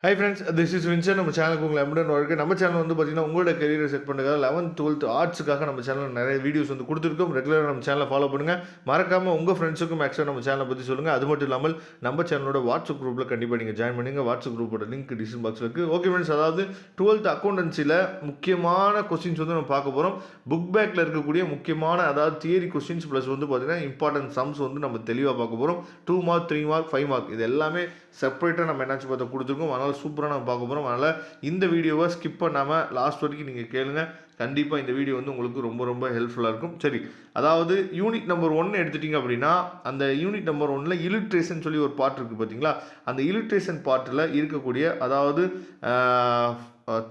Hi friends, this is Vincent. நம்ம சேனலுக்கு உங்களை எம்புடன் வாழ்க்கை. நம்ம சேனல் வந்து பார்த்தீங்கன்னா உங்களோட கெரியரை செட் பண்ணுறதுக்காக 11th 12th ஆர்ட்ஸுக்காக நம்ம சேனலில் நிறைய வீடியோஸ் வந்து கொடுத்துருக்கோம். ரெகுலராக நம்ம சேனலை ஃபாலோ பண்ணுங்கள். மறக்காமல் உங்கள் ஃப்ரெண்ட்ஸுக்கும் மேக்ஸிமம் நம்ம சேனலை பற்றி சொல்லுங்கள். அது மட்டும் இல்லாமல் நம்ம சேனலோட வாட்ஸ்அப் குரூப்பில் கண்டிப்பாக நீங்கள் ஜாயின் பண்ணுங்கள். வாட்ஸ்அப் குரூப்போட லிங்க் டிஸ்கிரிப்ஷன் பாக்ஸில் இருக்குது. ஓகே ஃப்ரெண்ட்ஸ், அதாவது 12th அக்கௌண்டன்சியில் முக்கியமான கொஸ்டின்ஸ் வந்து நம்ம பார்க்க போகிறோம். புக் பேக்கில் இருக்கக்கூடிய முக்கியமான அதாவது தியரி கொஸ்டின்ஸ் ப்ளஸ் வந்து பார்த்தீங்கன்னா இம்பார்ட்டன்ட் சம்ஸ் வந்து நம்ம தெளிவாக பார்க்க போகிறோம். 2 மார்க் 3 மார்க் 5 மார்க் இது எல்லாமே செப்பரேட்டாக நம்ம என்னாச்சு பார்த்து கொடுத்துருக்கோம். அதனால் சூப்பராக நம்ம பார்க்க போகிறோம். அதனால் இந்த வீடியோவை ஸ்கிப் பண்ணாமல் லாஸ்ட் வரைக்கும் நீங்கள் கேளுங்க. கண்டிப்பாக இந்த வீடியோ வந்து உங்களுக்கு ரொம்ப ரொம்ப ஹெல்ப்ஃபுல்லாக இருக்கும். சரி, அதாவது யூனிட் நம்பர் 1 எடுத்துட்டிங்க அப்படின்னா அந்த யூனிட் நம்பர் 1ல் இல்லுட்ரேஷன் சொல்லி ஒரு பார்ட் இருக்குது பார்த்தீங்களா. அந்த இல்லுட்ரேஷன் பார்ட்டில் இருக்கக்கூடிய அதாவது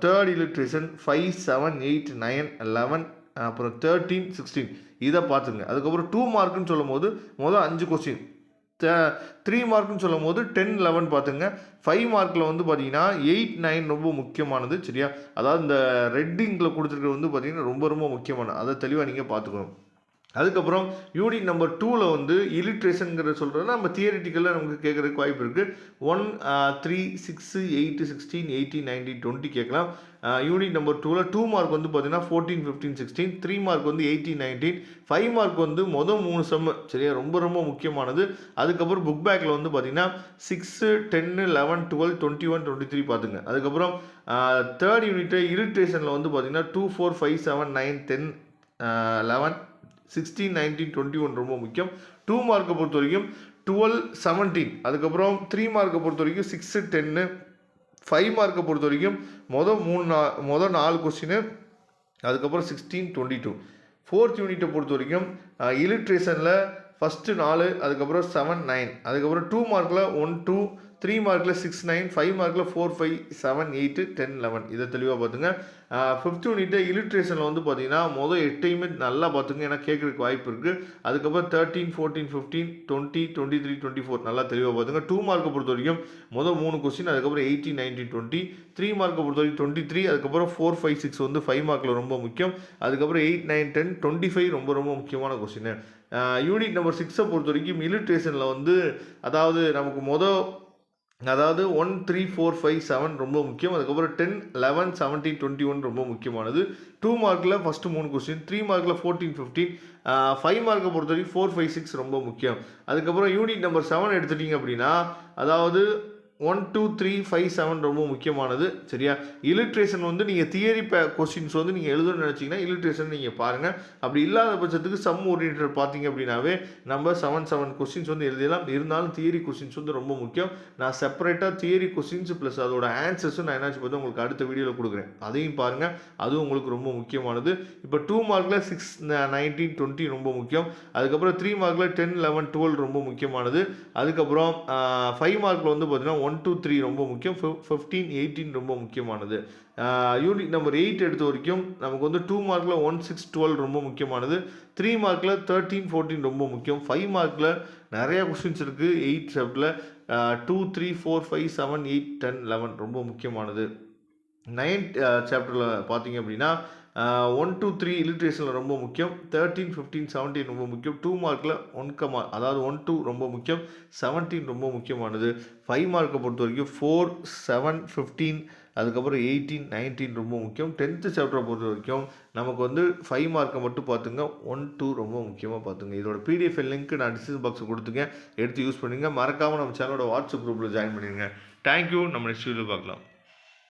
தேர்ட் இல்லுட்ரேஷன் 5, 7, 8, 9, 11 அப்புறம் 13, 16 இதை பார்த்துங்க. அதுக்கப்புறம் 2 மார்க்குன்னு சொல்லும் போது மொதல் 5 கொஸ்டின், 3 மார்க்குன்னு சொல்லும் போது 10, 11 பார்த்துங்க. 5 மார்க்கில் வந்து பார்த்தீங்கன்னா 8, 9 ரொம்ப முக்கியமானது. சரியா, அதாவது இந்த ரெட்டிங்கில் கொடுத்துருக்கிறது வந்து பார்த்தீங்கன்னா ரொம்ப ரொம்ப முக்கியமானது. அதை தெளிவாக நீங்கள் பார்த்துக்கணும். அதுக்கப்புறம் யூனிட் நம்பர் 2ல் வந்து இல்லுட்ரேஷனுங்கிறத சொல்கிறது நம்ம தியரிட்டிக்கலாக நமக்கு கேட்குறதுக்கு வாய்ப்பு இருக்குது. 1, 3, 6, 8, 16, 18, 19, 20 கேட்கலாம். யூனிட் நம்பர் 2ல் 2 மார்க் வந்து பார்த்தீங்கன்னா 14, 15, 16, 3 மார்க் வந்து 18, 19, 5 மார்க் வந்து மொதல் 3 செம்மு. சரியா, ரொம்ப ரொம்ப முக்கியமானது. அதுக்கப்புறம் புக் பேக்கில் வந்து பார்த்தீங்கன்னா 6, 10, 11, 12, 21, 23 பார்த்துங்க. அதுக்கப்புறம் தேர்ட் யூனிட்டு இல்லுட்ரேஷனில் வந்து பார்த்தீங்கன்னா 2, 4, 5, 7, 9, 10, 11, 16, 19, 21 ரொம்ப முக்கியம். 2 மார்க்கை பொறுத்த வரைக்கும் 12, 17. அதுக்கப்புறம் 3 மார்க்கை பொறுத்த வரைக்கும் 6, 10. 5 மார்க்கை பொறுத்த வரைக்கும் மொதல் 4 கொஸ்டின், அதுக்கப்புறம் 16, 22. 4th யூனிட்டை பொறுத்த வரைக்கும் இல்லுட்ரேஷனில் ஃபஸ்ட்டு 4, அதுக்கப்புறம் 7, 9, அதுக்கப்புறம் 2 மார்க்கில் 1, 2, 3 மார்க்கில் 6, 9, 5 மார்க்கில் 4, 5, 7, 8, 10, 11 இதை தெளிவாக பார்த்துங்க. 5th யூனிட்டை இல்லுட்ரேஷனில் வந்து பார்த்தீங்கன்னா மொதல் 8யுமே நல்லா பார்த்துங்க, ஏன்னா கேட்குறதுக்கு வாய்ப்பு இருக்குது. அதுக்கப்புறம் 13, 14, 15, 20, 23, 24 நல்லா தெளிவாக பார்த்துங்க. 2 மார்க்கை பொறுத்த வரைக்கும் மொதல் 3 கொஸ்டின், அதுக்கப்புறம் 18, 19, 20. 3 மார்க்கை பொறுத்த வரைக்கும் 23, அதுக்கப்புறம் 4, 5, 6 வந்து 5 மார்க்கில் ரொம்ப முக்கியம். அதுக்கப்புறம் 8, 9, 10, 25 ரொம்ப ரொம்ப முக்கியமான கொஸ்டின். யூனிட் நம்பர் 6 பொறுத்த வரைக்கும் இல்லுட்ரேஷனில் வந்து அதாவது நமக்கு அதாவது 1, 3, 4, 5, 7 ரொம்ப முக்கியம். அதுக்கப்புறம் 10, 11, 17, 21 ரொம்ப முக்கியமானது. 2 மார்க்கில் ஃபஸ்ட்டு 3 கொஸ்டின், 3 மார்க்கில் 14, 15, 5 மார்க்கை பொறுத்த வரைக்கும் 4, 5, 6 ரொம்ப முக்கியம். அதுக்கப்புறம் யூனிட் நம்பர் 7 எடுத்துட்டிங்க அப்படின்னா அதாவது 1, 2, 3, 5, 7 ரொம்ப முக்கியமானது. சரியா, இல்லுட்ரேஷன் வந்து நீங்கள் தியரி கொஸ்டின்ஸ் வந்து நீங்கள் எழுதணும்னு நினச்சிங்கன்னா இல்லுட்ரேஷன் நீங்கள் பாருங்கள். அப்படி இல்லாத பட்சத்துக்கு சம் ஓரியன்டட் பார்த்தீங்க அப்படின்னாவே நம்ம 7 கொஸ்டின்ஸ் வந்து எழுதலாம். இருந்தாலும் தியரி கொஸ்டின்ஸ் வந்து ரொம்ப முக்கியம். நான் செப்பரேட்டாக தியரி கொஸ்டின்ஸ் ப்ளஸ் அதோட ஆன்சர்ஸும் நான் என்னாச்சு பார்த்தா உங்களுக்கு அடுத்த வீடியோவில் கொடுக்குறேன். அதையும் பாருங்கள், அதுவும் உங்களுக்கு ரொம்ப முக்கியமானது. இப்போ 2 மார்க்கில் 6, 19, 20 ரொம்ப முக்கியம். அதுக்கப்புறம் 3 மார்க்கில் 10, 11, 12 ரொம்ப முக்கியமானது. அதுக்கப்புறம் 5 மார்க்கில் வந்து பார்த்தீங்கன்னா 1, 2, 3 ரொம்ப முக்கியம். 15, 18 ரொம்ப முக்கியமானது. யூனிட் நம்பர் 8 எடுத்த வரைக்கும் நமக்கு வந்து 2 மார்க்கில் 1, 6, 12 ரொம்ப முக்கியமானது. 3 மார்க்கில் 13, 14 ரொம்ப முக்கியம். 5 மார்க்கில் நிறையா கொஸ்டின்ஸ் இருக்குது. 8 சாப்டரில் 2, 3, 4, 5, 7, 8, 10, 11 ரொம்ப முக்கியமானது. 9th சாப்டரில் பார்த்தீங்க அப்படின்னா 1, 2, 3 இல்லுட்ரேஷனில் ரொம்ப முக்கியம். 13, 15, 17 ரொம்ப முக்கியம். 2 மார்க்கில் 1, அதாவது 1, 2 ரொம்ப முக்கியம். 17 ரொம்ப முக்கியமானது. 5 மார்க்கை பொறுத்த வரைக்கும் 4, 7, 15, அதுக்கப்புறம் 18, 19 ரொம்ப முக்கியம். 10th சாப்டரை பொறுத்த வரைக்கும் நமக்கு வந்து 5 மார்க்கை மட்டும் பார்த்துங்க. 1, 2 ரொம்ப முக்கியமாக பார்த்துங்க. இதோட PDF லிங்க் நான் டிஸ்கிரிப்ஷன் பாக்ஸில் கொடுத்துருக்கேன், எடுத்து யூஸ் பண்ணுங்கள். மறக்காமல் நம்ம சேனலோட வாட்ஸ்அப் குரூப்பில் ஜாயின் பண்ணிடுங்க. தேங்க்யூ. நம்ம நெக்ஸ்ட் வீடியோவில் பார்க்கலாம்.